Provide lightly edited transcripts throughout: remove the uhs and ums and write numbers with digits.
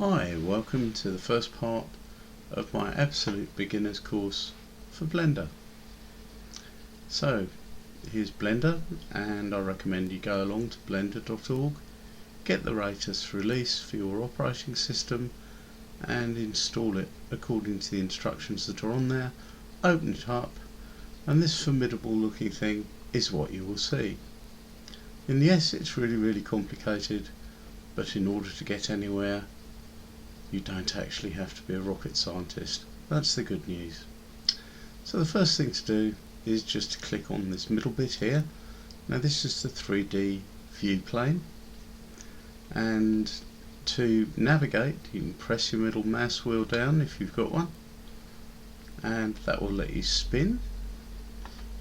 Hi, welcome to the first part of my absolute beginners course for Blender. So here's Blender, and I recommend you go along to blender.org, get the latest release for your operating system and install it according to the instructions that are on there. Open it up and this formidable looking thing is what you will see. And yes, it's really complicated, but in order to get anywhere you don't actually have to be a rocket scientist. That's the good news. So the first thing to do is just to click on this middle bit here. Now this is the 3D view plane, and to navigate you can press your middle mouse wheel down if you've got one, and that will let you spin.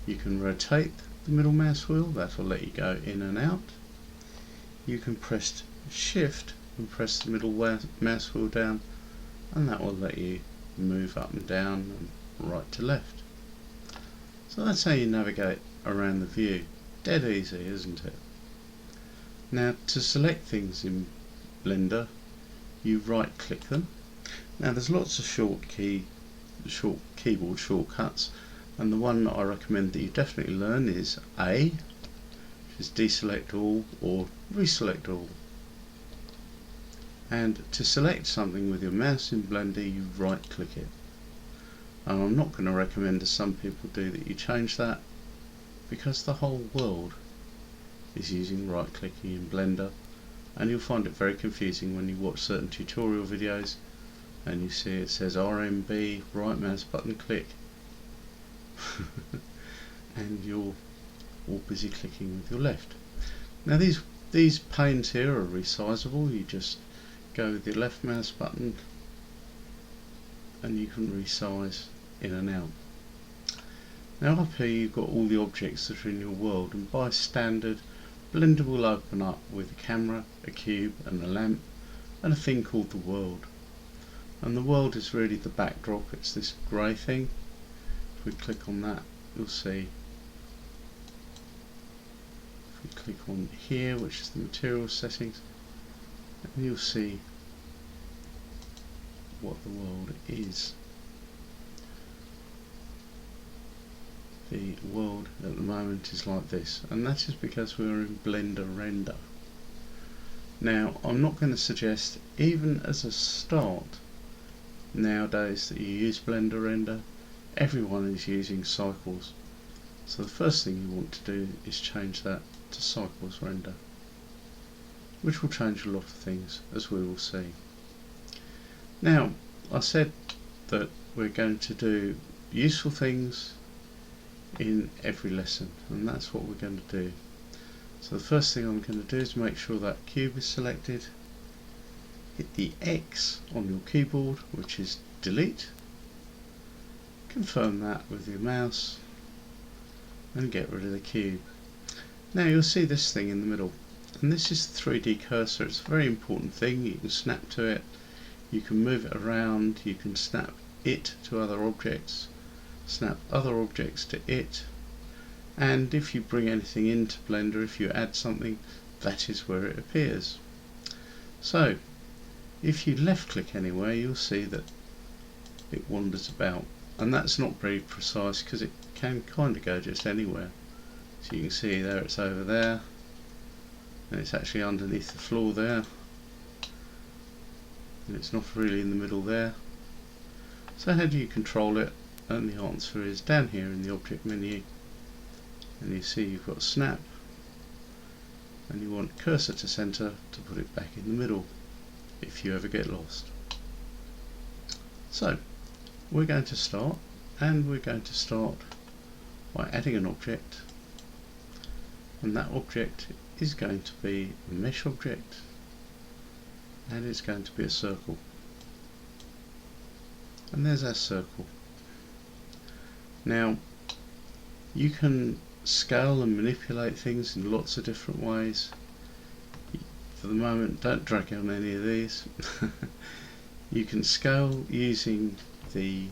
You can rotate the middle mouse wheel, that will let you go in and out. You can press shift and press the middle mouse wheel down, and that will let you move up and down and right to left. So that's how you navigate around the view. Dead easy, isn't it? Now to select things in Blender you right click them. Now there's lots of short keyboard shortcuts, and the one that I recommend that you definitely learn is A, which is deselect all, or reselect all. And to select something with your mouse in Blender you right click it. And I'm not going to recommend, as some people do, that you change that, because the whole world is using right clicking in Blender, and you'll find it very confusing when you watch certain tutorial videos and you see it says RMB, right mouse button click and you're all busy clicking with your left. Now these panes here are resizable. You just go with your left mouse button and you can resize in and out. Now up here you've got all the objects that are in your world, and by standard Blender will open up with a camera, a cube and a lamp and a thing called the world. And the world is really the backdrop, it's this grey thing. If we click on that you'll see, if we click on here, which is the material settings, and you'll see what the world is. The world at the moment is like this, and that is because we are in Blender Render. Now I'm not going to suggest, even as a start nowadays, that you use Blender Render. Everyone is using cycles, so the first thing you want to do is change that to cycles render, which will change a lot of things, as we will see. Now I said that we're going to do useful things in every lesson, and that's what we're going to do. So the first thing I'm going to do is make sure that cube is selected, hit the X on your keyboard, which is delete, confirm that with your mouse and get rid of the cube. Now you'll see this thing in the middle, and this is the 3D cursor. It's a very important thing. You can snap to it, you can move it around, you can snap it to other objects, snap other objects to it, and if you bring anything into Blender, if you add something, that is where it appears. So if you left click anywhere you'll see that it wanders about, and that's not very precise because it can kind of go just anywhere. So you can see there it's over there, and it's actually underneath the floor there, and it's not really in the middle there. So how do you control it? And the answer is down here in the object menu, and you see you've got snap, and you want cursor to center to put it back in the middle if you ever get lost. So we're going to start, and we're going to start by adding an object, and that object is going to be a mesh object, and it's going to be a circle. And there's our circle. Now you can scale and manipulate things in lots of different ways. For the moment don't drag on any of these. You can scale using the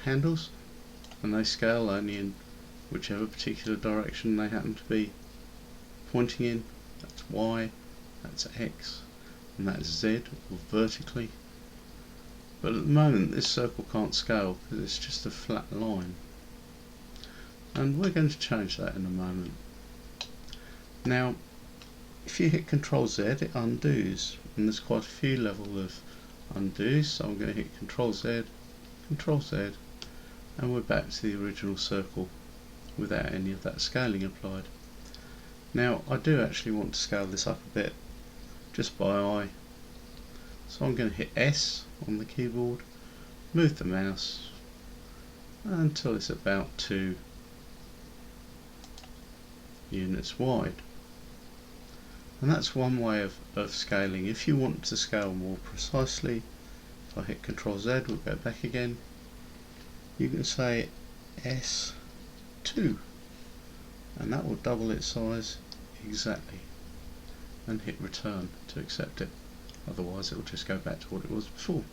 handles, and they scale only in whichever particular direction they happen to be pointing in. That's Y, that's X, and that's Z, or vertically. But at the moment this circle can't scale because it's just a flat line, and we're going to change that in a moment. Now if you hit Ctrl Z, it undoes, and there's quite a few levels of undoes, so I'm going to hit Ctrl Z, Ctrl Z, and we're back to the original circle without any of that scaling applied. Now I do actually want to scale this up a bit just by eye, so I'm going to hit S on the keyboard, move the mouse until it's about 2 units wide. And that's one way of scaling. If you want to scale more precisely, if I hit Ctrl Z, we'll go back again, you can say S2, and that will double its size exactly, and hit return to accept it. Otherwise it will just go back to what it was before.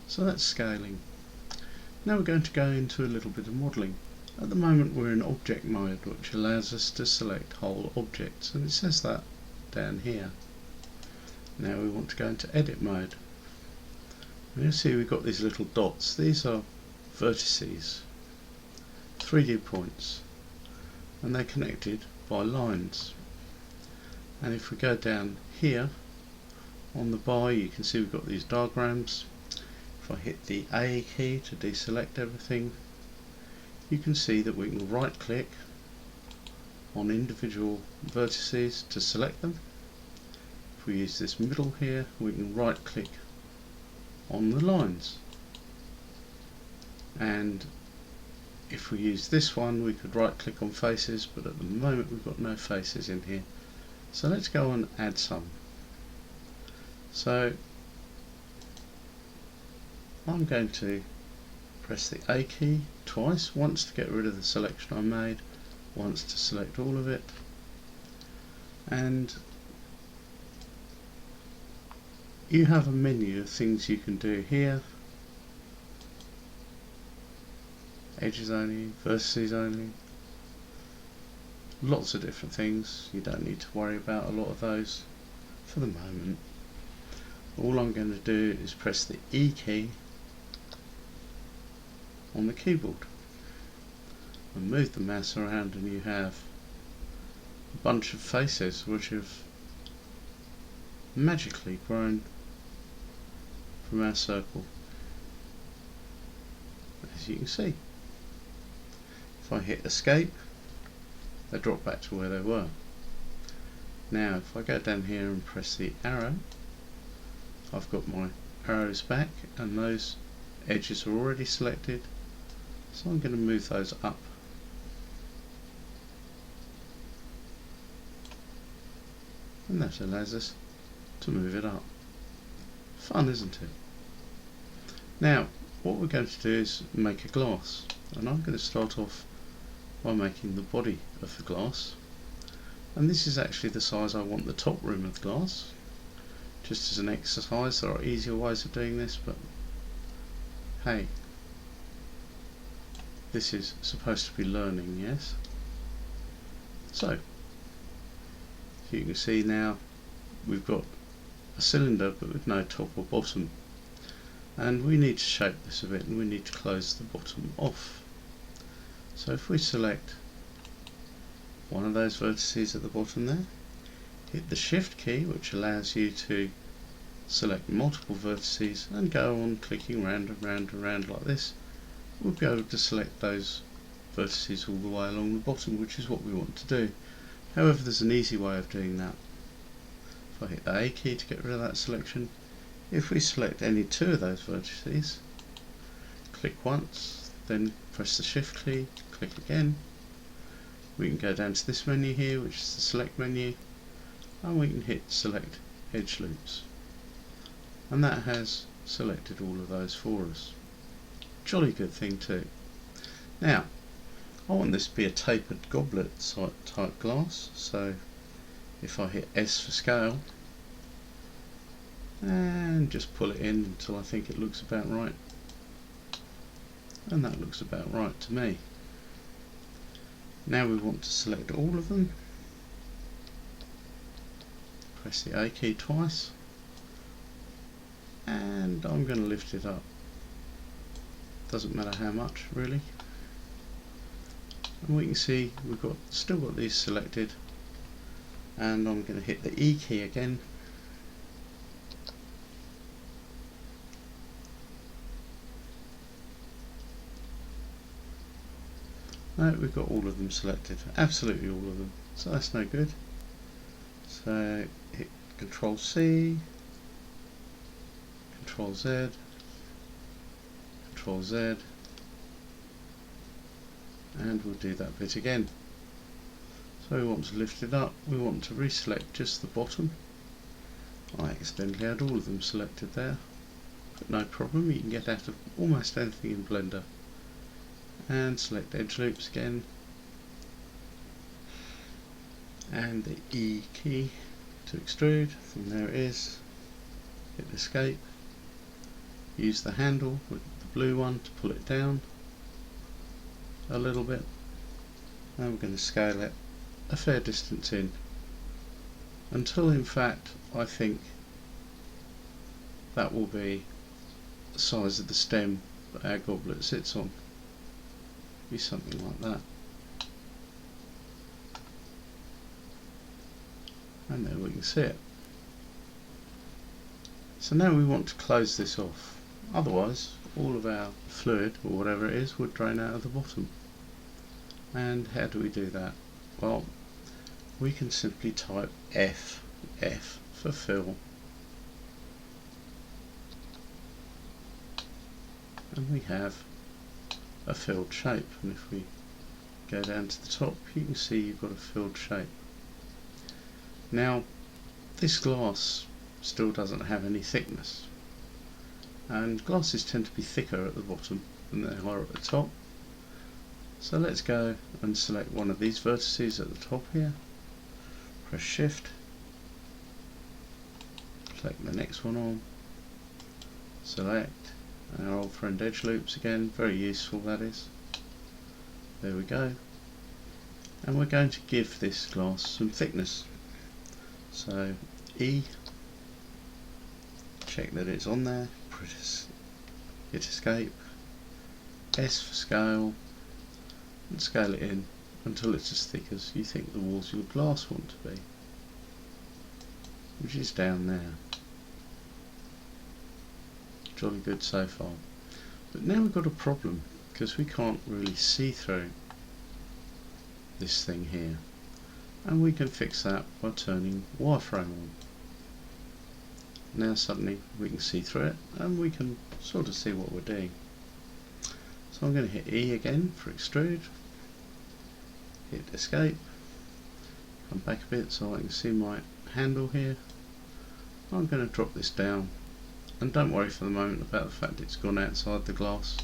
So that's scaling. Now we're going to go into a little bit of modelling. At the moment we're in object mode, which allows us to select whole objects, and it says that down here. Now we want to go into edit mode. And you'll see we've got these little dots. These are vertices, 3D points, and they're connected by lines. And if we go down here on the bar, you can see we've got these diagrams. If I hit the A key to deselect everything, you can see that we can right click on individual vertices to select them. If we use this middle here, we can right click on the lines, and if we use this one we could right click on faces, but at the moment we've got no faces in here, so let's go and add some. So I'm going to press the A key twice, once to get rid of the selection I made, once to select all of it, and you have a menu of things you can do here. Edges only, vertices only, lots of different things. You don't need to worry about a lot of those for the moment. All I'm going to do is press the E key on the keyboard and move the mouse around, and you have a bunch of faces which have magically grown from our circle, as you can see. If I hit escape, they drop back to where they were. Now if I go down here and press the arrow, I've got my arrows back, and those edges are already selected, so I'm going to move those up. And that allows us to move it up. Fun, isn't it? Now what we're going to do is make a glass, and I'm going to start off by making the body of the glass, and this is actually the size I want the top rim of the glass. Just as an exercise, there are easier ways of doing this, but hey, this is supposed to be learning, yes? So you can see now we've got a cylinder but with no top or bottom, and we need to shape this a bit, and we need to close the bottom off. So if we select one of those vertices at the bottom there, hit the shift key, which allows you to select multiple vertices, and go on clicking round and round and round like this, we'll be able to select those vertices all the way along the bottom, which is what we want to do. However, there's an easy way of doing that. If I hit the A key to get rid of that selection, if we select any two of those vertices, click once, then press the shift key, click again, we can go down to this menu here, which is the select menu, and we can hit select edge loops, and that has selected all of those for us. Jolly good thing too. Now I want this to be a tapered goblet type glass, so if I hit S for scale and just pull it in until I think it looks about right, and that looks about right to me. Now we want to select all of them, press the A key twice, and I'm going to lift it up. Doesn't matter how much really. And we can see we've still got these selected, and I'm going to hit the E key again. No, we've got all of them selected, absolutely all of them, so that's no good. So hit Control C, Control Z, Control Z, and we'll do that bit again. So we want to lift it up, we want to reselect just the bottom. I accidentally had all of them selected there, but no problem, you can get out of almost anything in Blender. And select edge loops again, and the E key to extrude, and there it is. Hit escape, use the handle with the blue one to pull it down a little bit, and we're going to scale it a fair distance in until, in fact, I think that will be the size of the stem that our goblet sits on. Be something like that, and there we can see it. So now we want to close this off, otherwise all of our fluid or whatever it is would drain out of the bottom. And how do we do that? Well, we can simply type F for fill, and we have a filled shape. And if we go down to the top, you can see you've got a filled shape. Now this glass still doesn't have any thickness, and glasses tend to be thicker at the bottom than they are at the top. So let's go and select one of these vertices at the top here, press Shift, select the next one on, select our old friend edge loops again, very useful that is. There we go. And we're going to give this glass some thickness. So E, check that it's on there, hit escape, S for scale, and scale it in until it's as thick as you think the walls of your glass want to be, which is down there. Jolly good so far. But now we've got a problem, because we can't really see through this thing here, and we can fix that by turning wireframe on. Now suddenly we can see through it, and we can sort of see what we're doing. So I'm going to hit E again for extrude, hit escape, come back a bit so I can see my handle here. I'm going to drop this down, and don't worry for the moment about the fact it's gone outside the glass.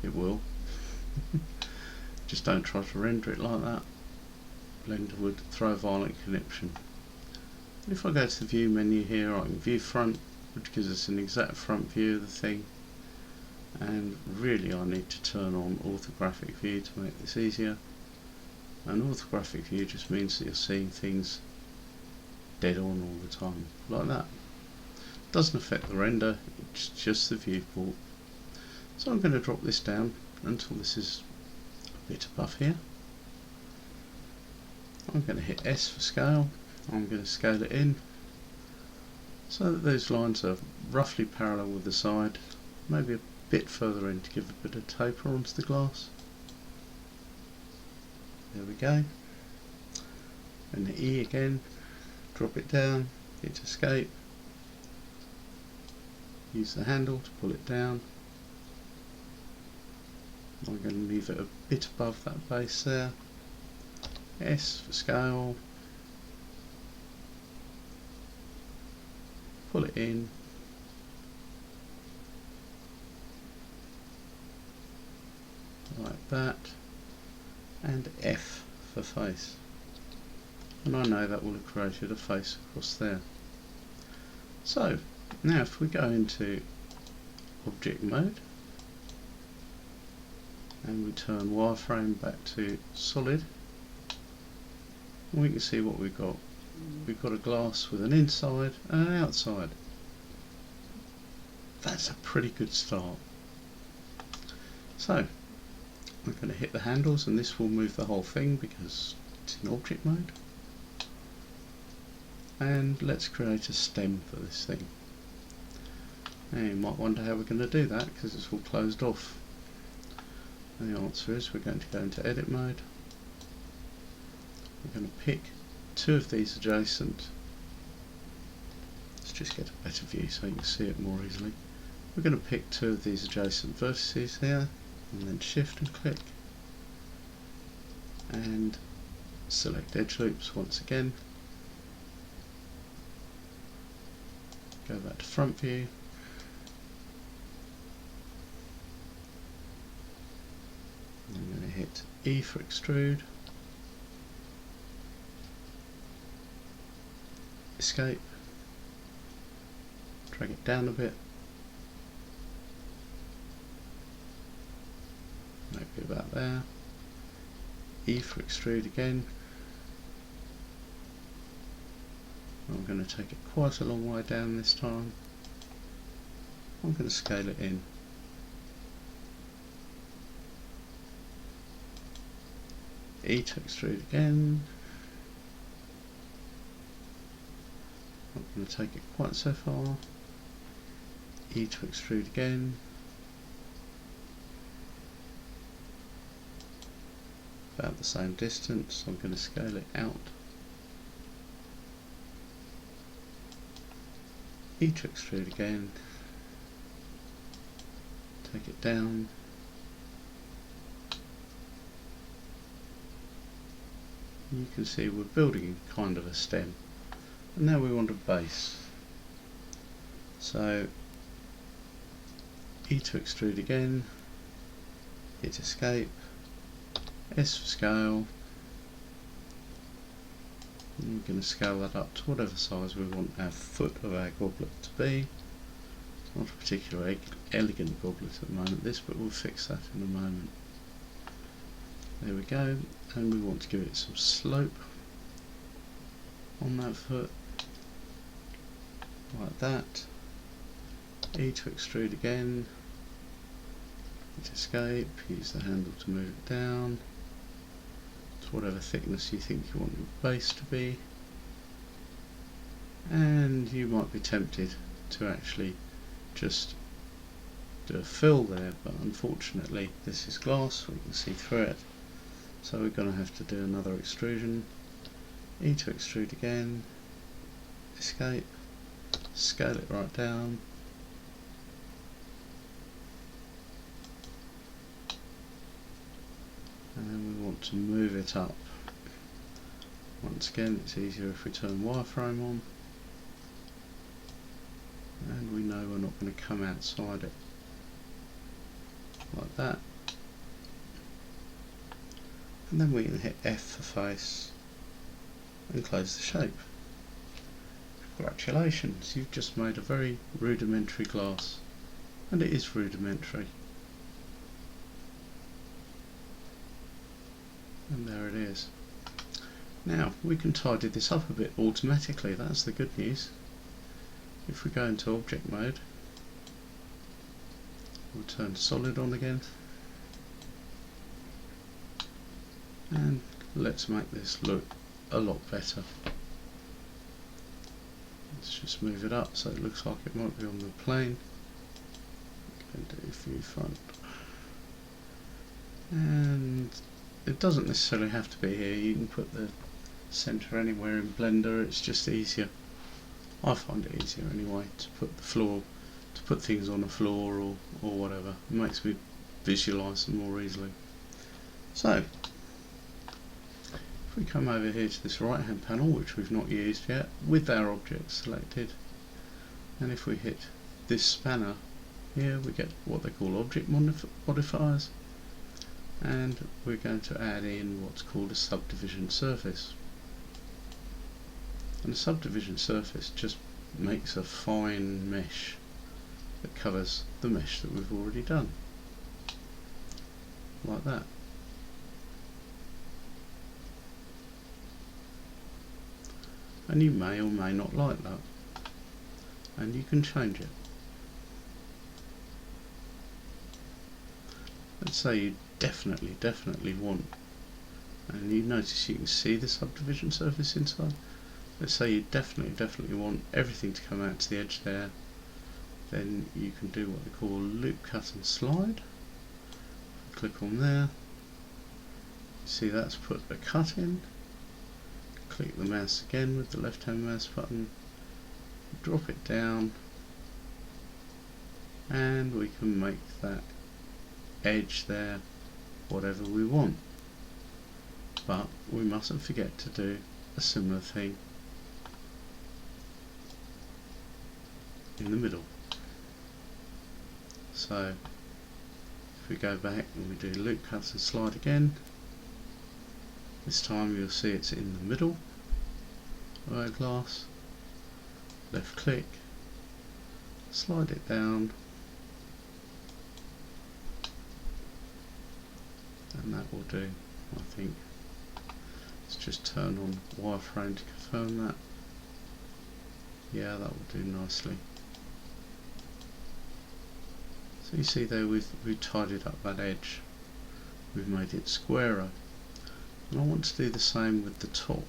It will. Just don't try to render it like that. Blender would throw a violent conniption. If I go to the view menu here, I can view front, which gives us an exact front view of the thing, and really I need to turn on orthographic view to make this easier. And orthographic view just means that you're seeing things dead on all the time, like that. Doesn't affect the render, it's just the viewport. So I'm going to drop this down until this is a bit above here. I'm going to hit S for scale. I'm going to scale it in so that those lines are roughly parallel with the side, maybe a bit further in to give a bit of taper onto the glass. There we go. And the E again, drop it down, hit escape, use the handle to pull it down. I'm going to leave it a bit above that base there. S for scale, pull it in, like that, and F for face. And I know that will have created a face across there. So now if we go into object mode and we turn wireframe back to solid, we can see what we've got. we've got a glass with an inside and an outside. That's a pretty good start. So I'm going to hit the handles, and this will move the whole thing because it's in object mode. And let's create a stem for this thing. Now you might wonder how we're going to do that because it's all closed off. And the answer is we're going to go into edit mode. We're going to pick two of these adjacent. Let's just get a better view so you can see it more easily. We're going to pick two of these adjacent vertices here, and then shift and click, and select edge loops once again. Go back to front view. I'm going to hit E for extrude, escape, drag it down a bit, maybe about there, E for extrude again. I'm going to take it quite a long way down this time. I'm going to scale it in. E to extrude again. I'm going to take it quite so far. E to extrude again. About the same distance. I'm going to scale it out. E to extrude again. Take it down. You can see we're building kind of a stem, and now we want a base. So E to extrude again, hit escape, S for scale, and we're going to scale that up to whatever size we want our foot of our goblet to be. It's not a particularly elegant goblet at the moment, this, but we'll fix that in a moment. There we go, and we want to give it some slope on that foot, like that. E to extrude again, hit escape, use the handle to move it down to whatever thickness you think you want your base to be. And you might be tempted to actually just do a fill there, but unfortunately this is glass, we can see through it. So we're going to have to do another extrusion. E to extrude again, escape, scale it right down, and then we want to move it up. Once again, it's easier if we turn wireframe on, and we know we're not going to come outside it, like that. And then we can hit F for face and close the shape. Congratulations, you've just made a very rudimentary glass, and it is rudimentary. And there it is. Now we can tidy this up a bit automatically, that's the good news. If we go into object mode, we'll turn solid on again, and let's make this look a lot better. Let's just move it up so it looks like it might be on the plane. And do view front, and it doesn't necessarily have to be here. You can put the center anywhere in Blender. It's just easier. I find it easier anyway to put the floor, to put things on the floor or whatever. It makes me visualize them more easily. So if we come over here to this right hand panel, which we've not used yet, with our object selected, and if we hit this spanner here, we get what they call object modifiers, and we're going to add in what's called a subdivision surface. And a subdivision surface just makes a fine mesh that covers the mesh that we've already done, like that. and you may or may not like that, and you can change it. Let's say you definitely want, and you notice you can see the subdivision surface inside. Let's say you definitely want everything to come out to the edge there. Then you can do what they call loop cut and slide. Click on there. See, that's put a cut in. Click the mouse again with the left hand mouse button. Drop it down, and we can make that edge there whatever we want. But we mustn't forget to do a similar thing in the middle. So if we go back and we do loop cut and slide again, this time you'll see it's in the middle of our glass. Left click, slide it down, and that will do, I think. Let's just turn on wireframe to confirm that. Yeah, that will do nicely. So you see there we've tidied up that edge. We've made it squarer. And I want to do the same with the top,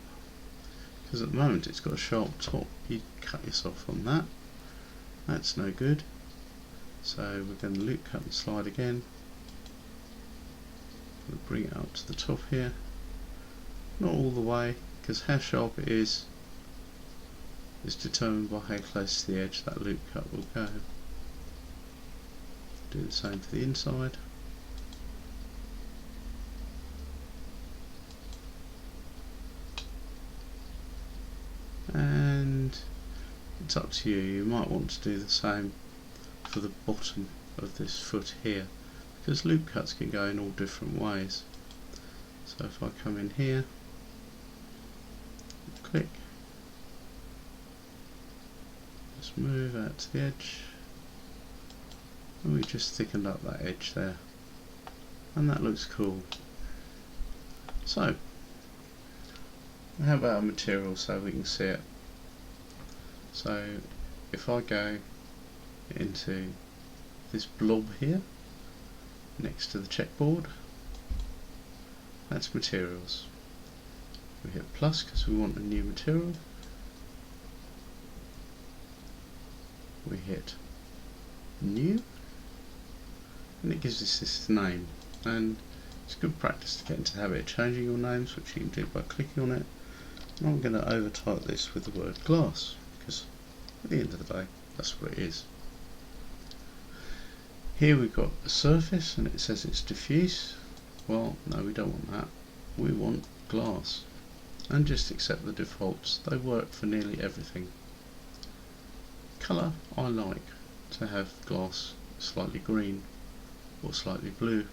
because at the moment it's got a sharp top. You cut yourself on that. That's no good. So we're going to loop cut and slide again. We'll bring it up to the top here. Not all the way, because how sharp it is determined by how close to the edge that loop cut will go. Do the same for the inside. And it's up to you. You might want to do the same for the bottom of this foot here, because loop cuts can go in all different ways. So if I come in here, click, just move out to the edge, and we just thickened up that edge there, and that looks cool. So how about a material so we can see it? So if I go into this blob here next to the checkboard, that's materials. We hit plus because we want a new material. We hit new, and it gives us this name, and it's good practice to get into the habit of changing your names, which you can do by clicking on it. And I'm going to overtype this with the word glass, because at the end of the day that's what it is. Here we've got a surface and it says it's diffuse. Well, no, we don't want that. We want glass, and just accept the defaults. They work for nearly everything. Colour, I like to have glass slightly green or slightly blue.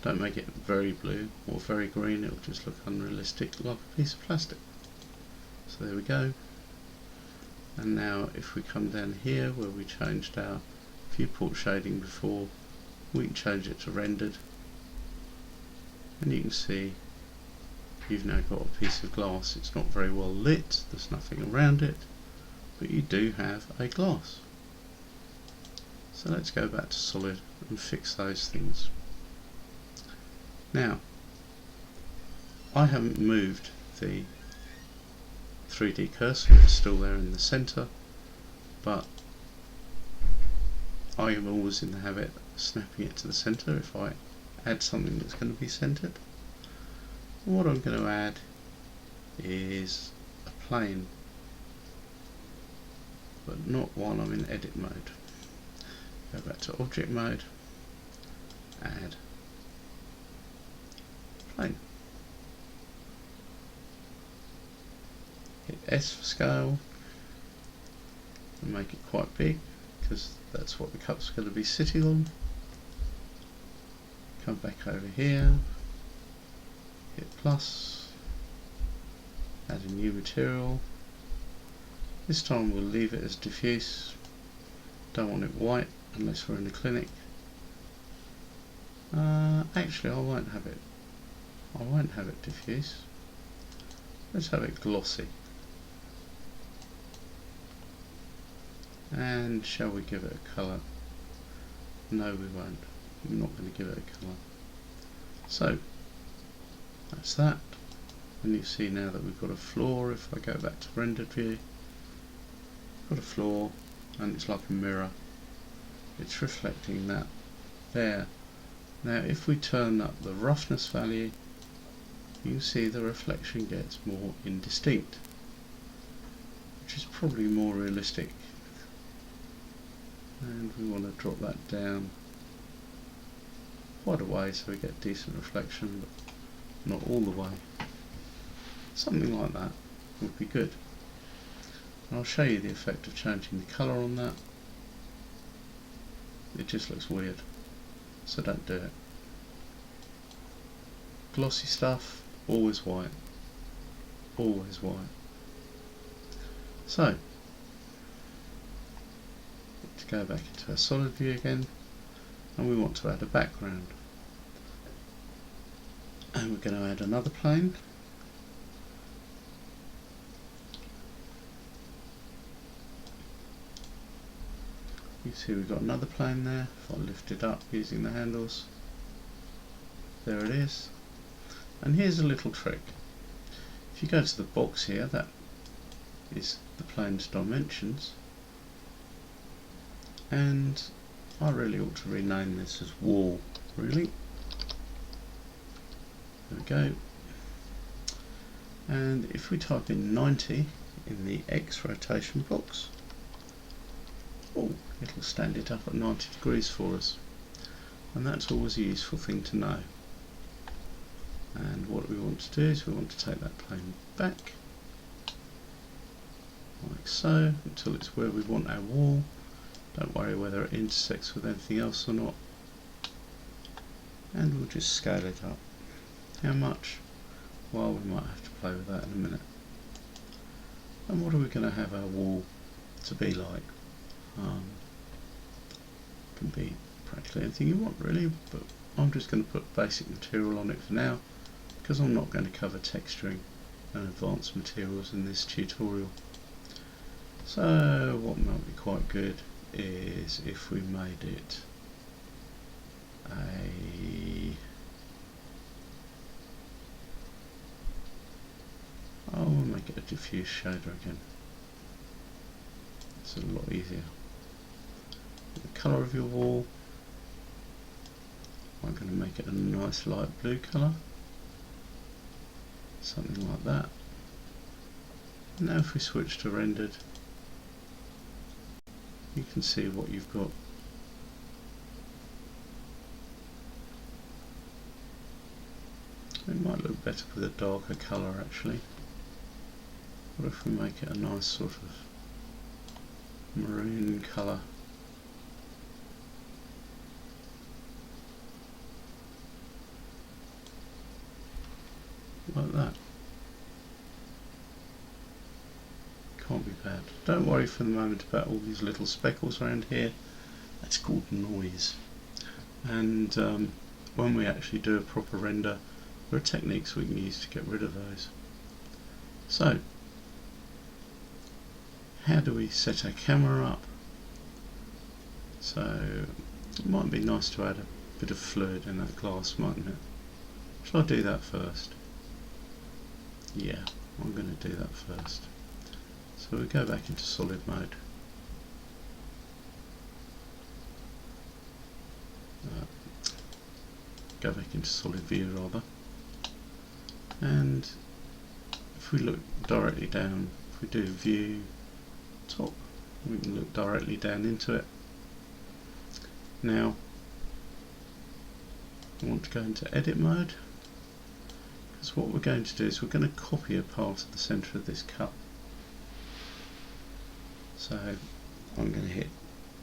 Don't make it very blue or very green, it'll just look unrealistic, like a piece of plastic. So there we go. And now if we come down here where we changed our viewport shading before, we can change it to rendered, and you can see you've now got a piece of glass. It's not very well lit, there's nothing around it, but you do have a glass. So let's go back to solid and fix those things. Now, I haven't moved the 3D cursor, it's still there in the centre, but I am always in the habit of snapping it to the centre if I add something that's going to be centred. And what I'm going to add is a plane, but not while I'm in edit mode. Go back to object mode, add plane. Hit S for scale and make it quite big, because that's what the cup's going to be sitting on. Come back over here, hit plus, add a new material. This time we'll leave it as diffuse. Don't want it white unless we're in the clinic. Actually, I won't have it diffuse. Let's have it glossy. And shall we give it a colour? No, we won't. We're not going to give it a colour. So that's that. And you see now that we've got a floor. If I go back to rendered view, got a floor, and it's like a mirror. It's reflecting that there. Now if we turn up the roughness value, you can see the reflection gets more indistinct, which is probably more realistic. And we want to drop that down quite a way so we get decent reflection, but not all the way. Something like that would be good. And I'll show you the effect of changing the colour on that. It just looks weird, so don't do it. Glossy stuff, always white. Always white. So, to go back into our solid view again, and we want to add a background. And we're going to add another plane. You see we've got another plane there. If I lift it up using the handles, there it is. And here's a little trick. If you go to the box here, that is the plane's dimensions, and I really ought to rename this as wall, really. There we go. And if we type in 90 in the X rotation box, oh, it'll stand it up at 90 degrees for us, and that's always a useful thing to know. And what we want to do is we want to take that plane back like so until it's where we want our wall. Don't worry whether it intersects with anything else or not, and we'll just scale it up. How much? Well, we might have to play with that in a minute. And what are we going to have our wall to be like? Can be practically anything you want really, but I'm just going to put basic material on it for now, because I'm not going to cover texturing and advanced materials in this tutorial. So what might be quite good is if we made it we'll make it a diffuse shader again. It's a lot easier. The colour of your wall, I'm going to make it a nice light blue colour, something like that. Now if we switch to rendered, you can see what you've got. It might look better with a darker colour actually. What if we make it a nice sort of maroon colour? Like that. Can't be bad. Don't worry for the moment about all these little speckles around here. That's called noise. And when we actually do a proper render, there are techniques we can use to get rid of those. So, how do we set our camera up? So, it might be nice to add a bit of fluid in that glass, mightn't it? Shall I do that first? Yeah, I'm going to do that first. So we go back into solid mode. Go back into solid view rather. And if we look directly down, if we do view top, we can look directly down into it. Now I want to go into edit mode, because what we're going to do is we're going to copy a part of the centre of this cup. So I'm going to hit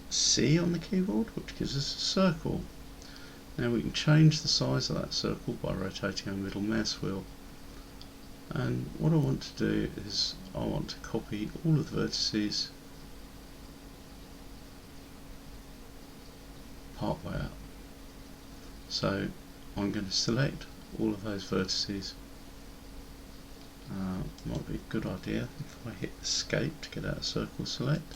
C on the keyboard, which gives us a circle. Now we can change the size of that circle by rotating our middle mouse wheel. And what I want to do is I want to copy all of the vertices part way up. So I'm going to select all of those vertices. Might be a good idea if I hit escape to get out of circle select.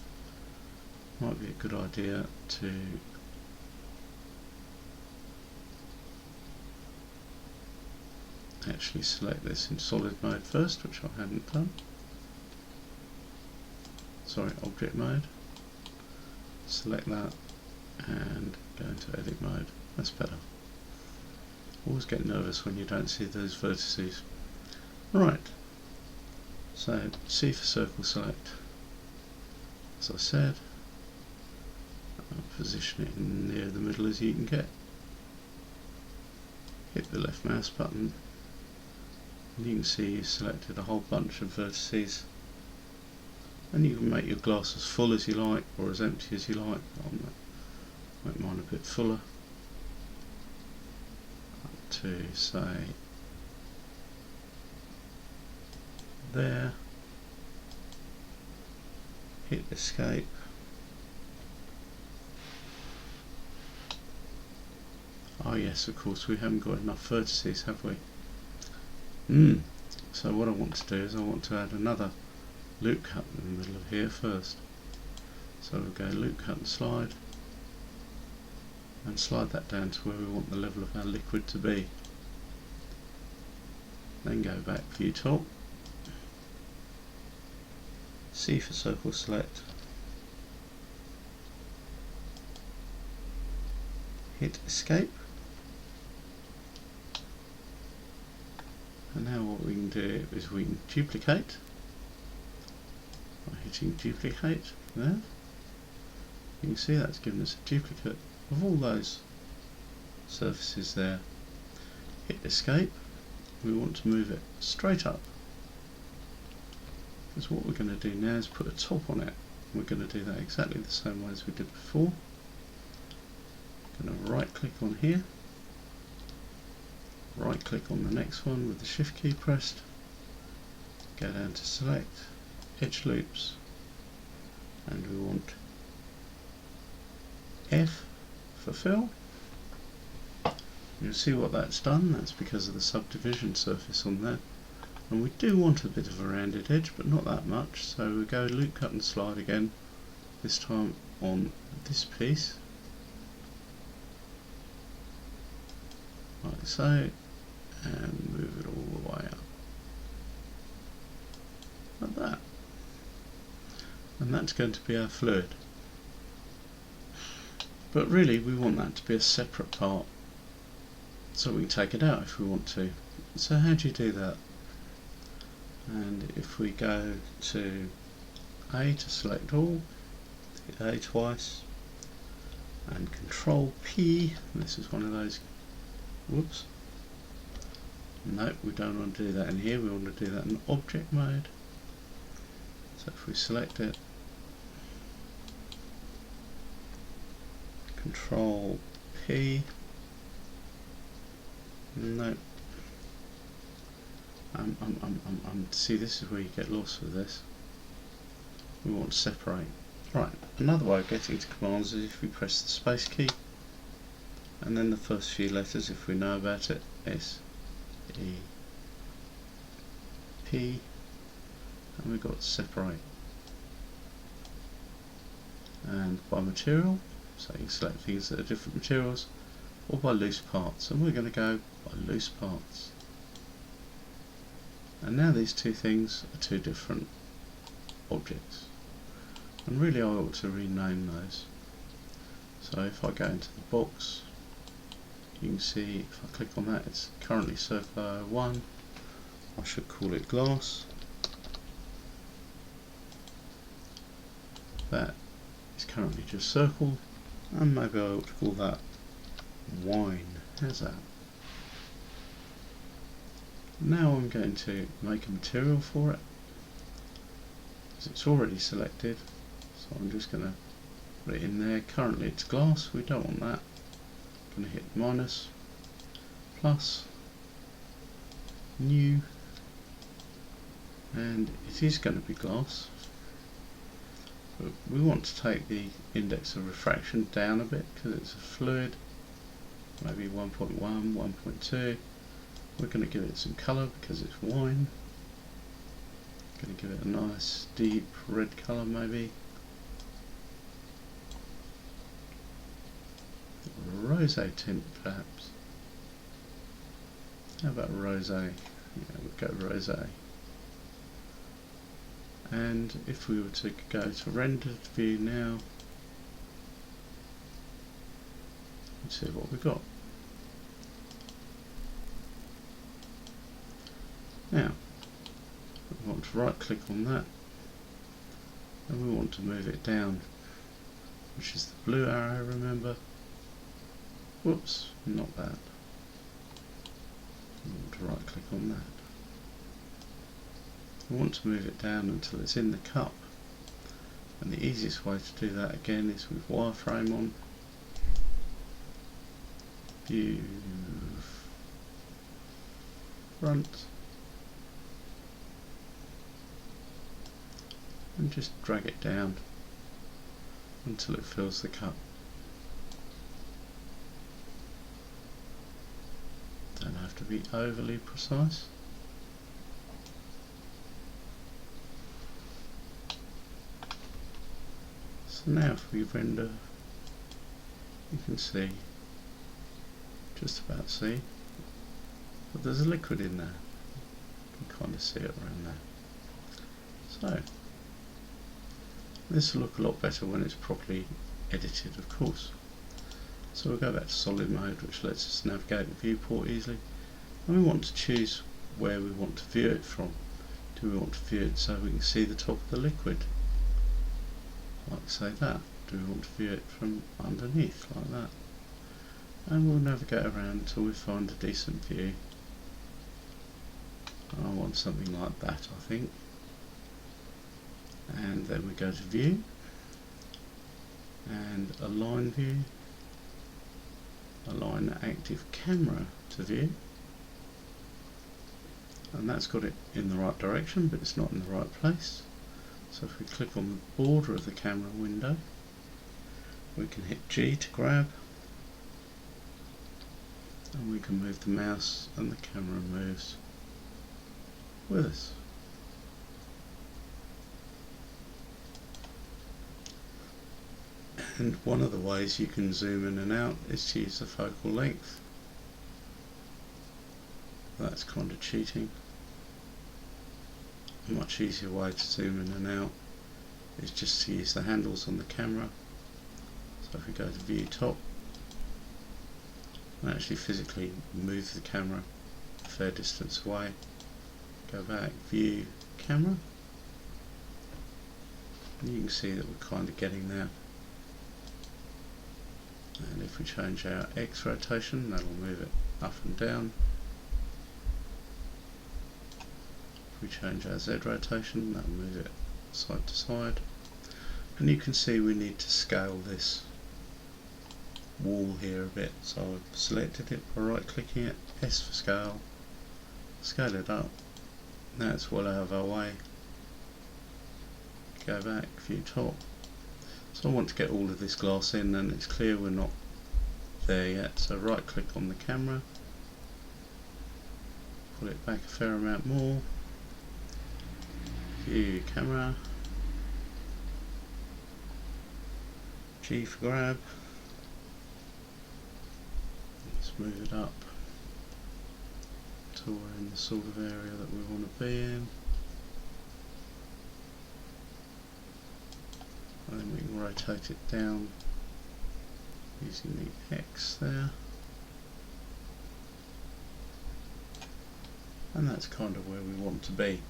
might be a good idea to actually select this in solid mode first, which I hadn't done. Sorry, object mode. Select that and go into edit mode. That's better. Always get nervous when you don't see those vertices. Right, so C for circle select. As I said, I'll position it near the middle as you can get. Hit the left mouse button and you can see you selected a whole bunch of vertices, and you can make your glass as full as you like or as empty as you like. I'll make mine a bit fuller up to say there. Hit escape. Oh yes, of course we haven't got enough vertices, have we? So what I want to do is I want to add another loop cut in the middle of here first. So we'll go loop cut and slide that down to where we want the level of our liquid to be. Then go back, view top, C for circle select, hit escape, and now what we can do is we can duplicate by hitting duplicate there. You can see that's given us a duplicate of all those surfaces there. Hit escape. We want to move it straight up, because what we're going to do now is put a top on it. We're going to do that exactly the same way as we did before. Going to right click on here, right click on the next one with the shift key pressed, go down to select, edge loops, and we want F for fill. You'll see what that's done. That's because of the subdivision surface on there, and we do want a bit of a rounded edge but not that much, so we go loop cut and slide again, this time on this piece like so, and move it all the way up like that, and that's going to be our fluid. But really we want that to be a separate part, so we can take it out if we want to. So how do you do that? And if we go to A to select all, hit A twice, and Control P, this is one of those, whoops, no, we don't want to do that in here, we want to do that in object mode. So if we select it, Control P, no, see, this is where you get lost with this. We want to separate. Right, another way of getting to commands is if we press the space key and then the first few letters, if we know about it, S, E, P, and we've got separate. And by material, so you can select things that are different materials, or by loose parts, and we're going to go by loose parts. And now these two things are two different objects, and really I ought to rename those. So if I go into the box, you can see if I click on that, it's currently circle 1. I should call it glass. That is currently just circle, and maybe I ought to call that wine. How's that? Now I'm going to make a material for it, because it's already selected, so I'm just going to put it in there. Currently it's glass, we don't want that. I'm going to hit minus, plus, new, and it is going to be glass. But we want to take the index of refraction down a bit because it's a fluid, maybe 1.1, 1.2. We're going to give it some colour because it's wine. Going to give it a nice deep red colour maybe. rose tint perhaps. How about rose? Yeah, we'll go rose. And if we were to go to rendered view now, let's see what we've got. Now, we want to right click on that and we want to move it down, which is the blue arrow, remember. Whoops, not that. We want to right click on that. We want to move it down until it's in the cup, and the easiest way to do that again is with wireframe on, view front, and just drag it down until it fills the cup. Don't have to be overly precise. So now if we render, you can see, just about see, but there's a liquid in there. You can kind of see it around there. So this will look a lot better when it's properly edited, of course. So we'll go back to solid mode, which lets us navigate the viewport easily, and we want to choose where we want to view it from. Do we want to view it so we can see the top of the liquid, like say that? Do we want to view it from underneath, like that? And we'll navigate around until we find a decent view. I want something like that, I think. And then we go to view and align view, align active camera to view, and that's got it in the right direction, but it's not in the right place. So if we click on the border of the camera window, we can hit G to grab, and we can move the mouse and the camera moves with us. And one of the ways you can zoom in and out is to use the focal length. That's kind of cheating. A much easier way to zoom in and out is just to use the handles on the camera. So if we go to view top, and actually physically move the camera a fair distance away, go back, view camera, and you can see that we're kind of getting there. And if we change our X rotation, that'll move it up and down. If we change our Z rotation, that'll move it side to side. And you can see we need to scale this wall here a bit. So I've selected it by right clicking it, S for scale, scale it up. Now it's well out of our way. Go back, view top. So I want to get all of this glass in, and it's clear we're not there yet, so right click on the camera, pull it back a fair amount more, view camera, G for grab, let's move it up till we're in the sort of area that we want to be in. And then we can rotate it down using the X there, and that's kind of where we want to be.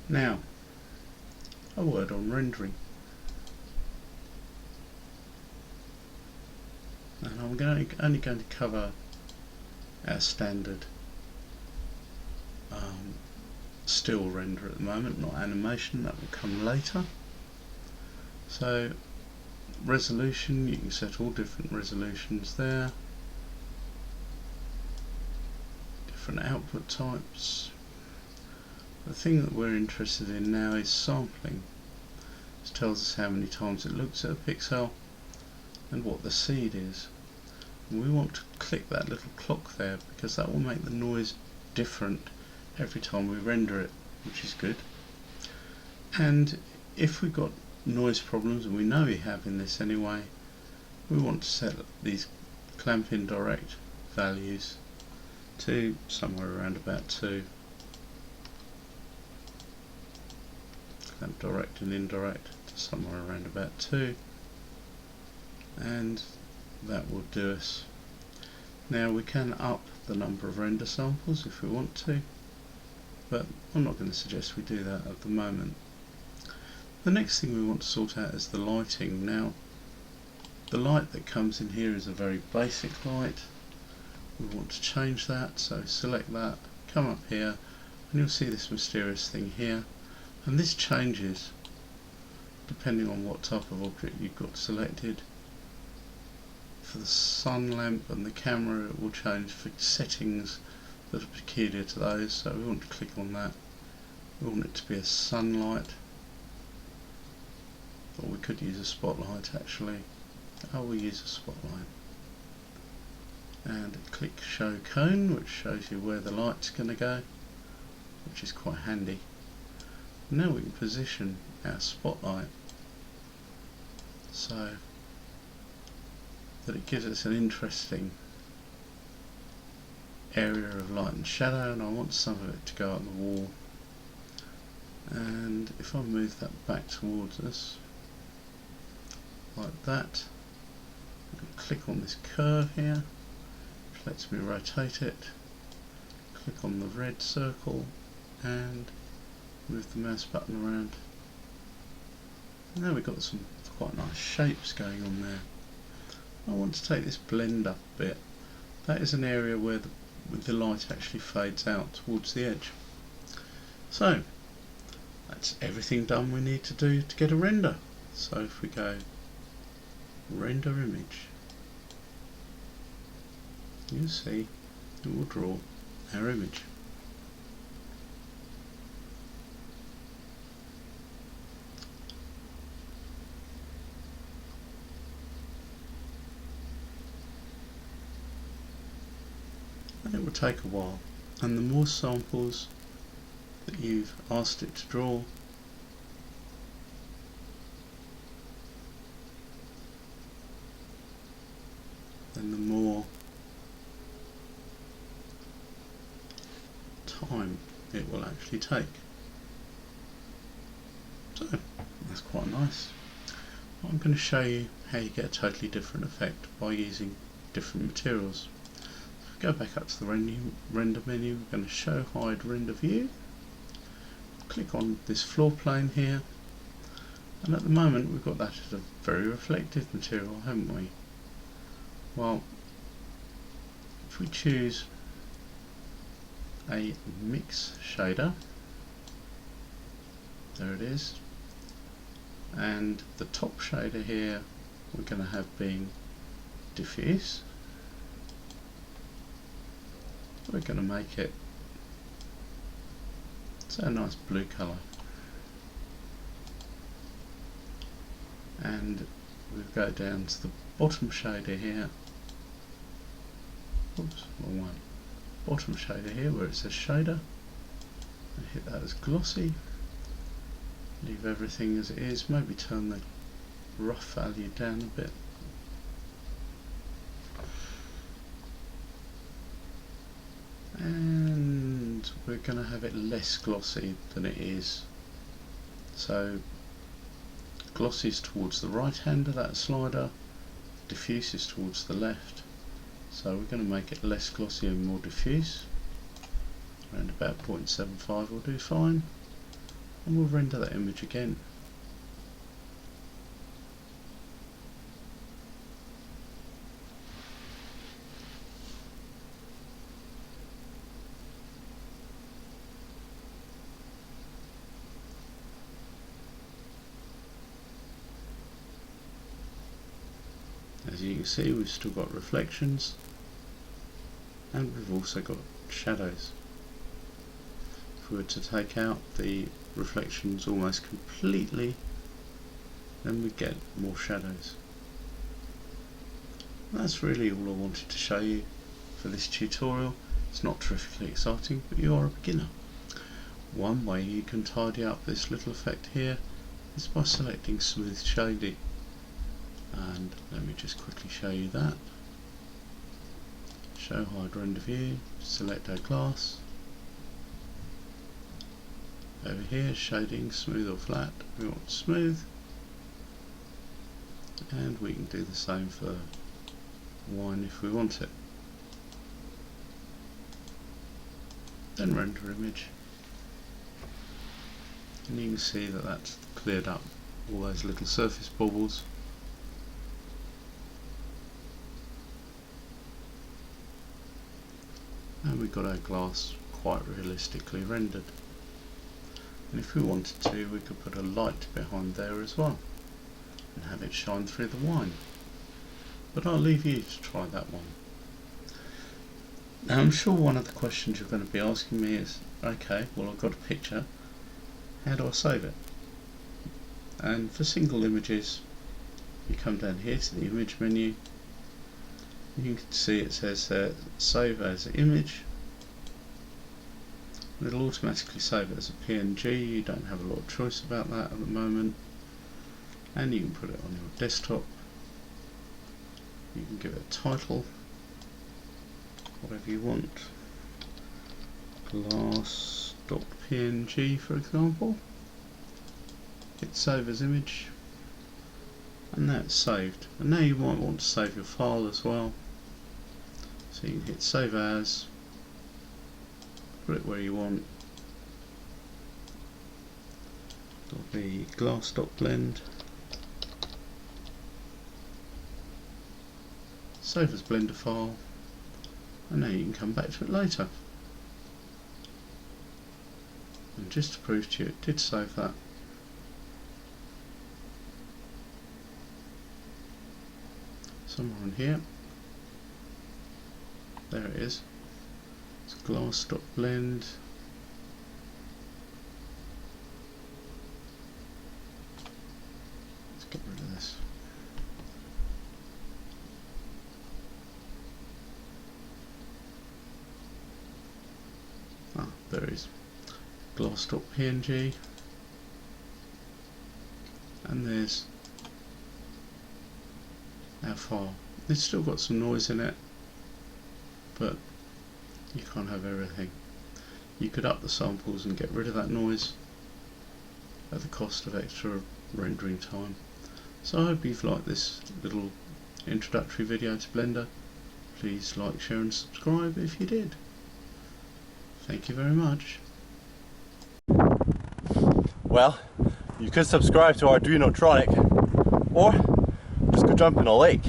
Now, a word on rendering, and I'm only going to cover our standard still render at the moment, not animation. That will come later. So resolution, you can set all different resolutions there, different output types. The thing that we're interested in now is sampling. This tells us how many times it looks at a pixel and what the seed is. And we want to click that little clock there because that will make the noise different every time we render it, which is good. And if we've got noise problems, and we know we have in this anyway, we want to set these clamp indirect values to somewhere around about 2. Clamp direct and indirect to somewhere around about 2, and that will do us. Now we can up the number of render samples if we want to, but I'm not going to suggest we do that at the moment. The next thing we want to sort out is the lighting. Now the light that comes in here is a very basic light. We want to change that, so select that, come up here, and you'll see this mysterious thing here, and this changes depending on what type of object you've got selected. For the sun lamp and the camera it will change for settings that are peculiar to those, so we want to click on that. We want it to be a sunlight, or we could use a spotlight actually. We'll use a spotlight. And click show cone, which shows you where the light's going to go, which is quite handy. Now we can position our spotlight so that it gives us an interesting area of light and shadow, and I want some of it to go on the wall. And if I move that back towards us like that, I can click on this curve here, which lets me rotate it, click on the red circle and move the mouse button around. And now we've got some quite nice shapes going on there. I want to take this blend up a bit. That is an area where the light actually fades out towards the edge. So that's everything done we need to do to get a render. So if we go render image, you'll see it will draw our image. And it will take a while, and the more samples that you've asked it to draw, then the more time it will actually take. So that's quite nice. I'm going to show you how you get a totally different effect by using different materials. Go back up to the render menu, we're going to show hide render view, click on this floor plane here, and at the moment we've got that as a very reflective material, haven't we? Well, if we choose a mix shader, there it is, and the top shader here we're going to have being diffuse. We're going to make it a nice blue colour, and we'll go down to the bottom shader here. Oops, wrong one. Bottom shader here where it says shader, and hit that as glossy. Leave everything as it is, maybe turn the rough value down a bit. And we're going to have it less glossy than it is. So glossy is towards the right hand of that slider, diffuse is towards the left. So we're going to make it less glossy and more diffuse. Around about 0.75 will do fine. And we'll render that image again. As you can see, we've still got reflections, and we've also got shadows. If we were to take out the reflections almost completely, then we get more shadows. That's really all I wanted to show you for this tutorial. It's not terrifically exciting, but you are a beginner. One way you can tidy up this little effect here is by selecting smooth shading. And let me just quickly show you that. Show hide render view, select our class. Over here, shading, smooth or flat, we want smooth. And we can do the same for wine if we want it. Then render image. And you can see that that's cleared up all those little surface bubbles. And we've got our glass quite realistically rendered. And if we wanted to, we could put a light behind there as well and have it shine through the wine. But I'll leave you to try that one. Now I'm sure one of the questions you're going to be asking me is, okay, well I've got a picture, how do I save it? And for single images, you come down here to the image menu. You can see it says save as image. It'll automatically save it as a PNG. You don't have a lot of choice about that at the moment. And you can put it on your desktop. You can give it a title, whatever you want. Glass.png for example. Hit save as image. And that's saved. And now you might want to save your file as well. So you can hit save as, put it where you want. It'll be glass.blend. Save as Blender file. And now you can come back to it later. And just to prove to you it did save that, somewhere on here, there it is, it's glass.blend. Let's get rid of this. Ah, there it is, glass.png, and there's our file. It's still got some noise in it, but you can't have everything. You could up the samples and get rid of that noise at the cost of extra rendering time. So I hope you've liked this little introductory video to Blender. Please like, share and subscribe if you did. Thank you very much. Well, you could subscribe to Arduinotronic, or just go jump in a lake.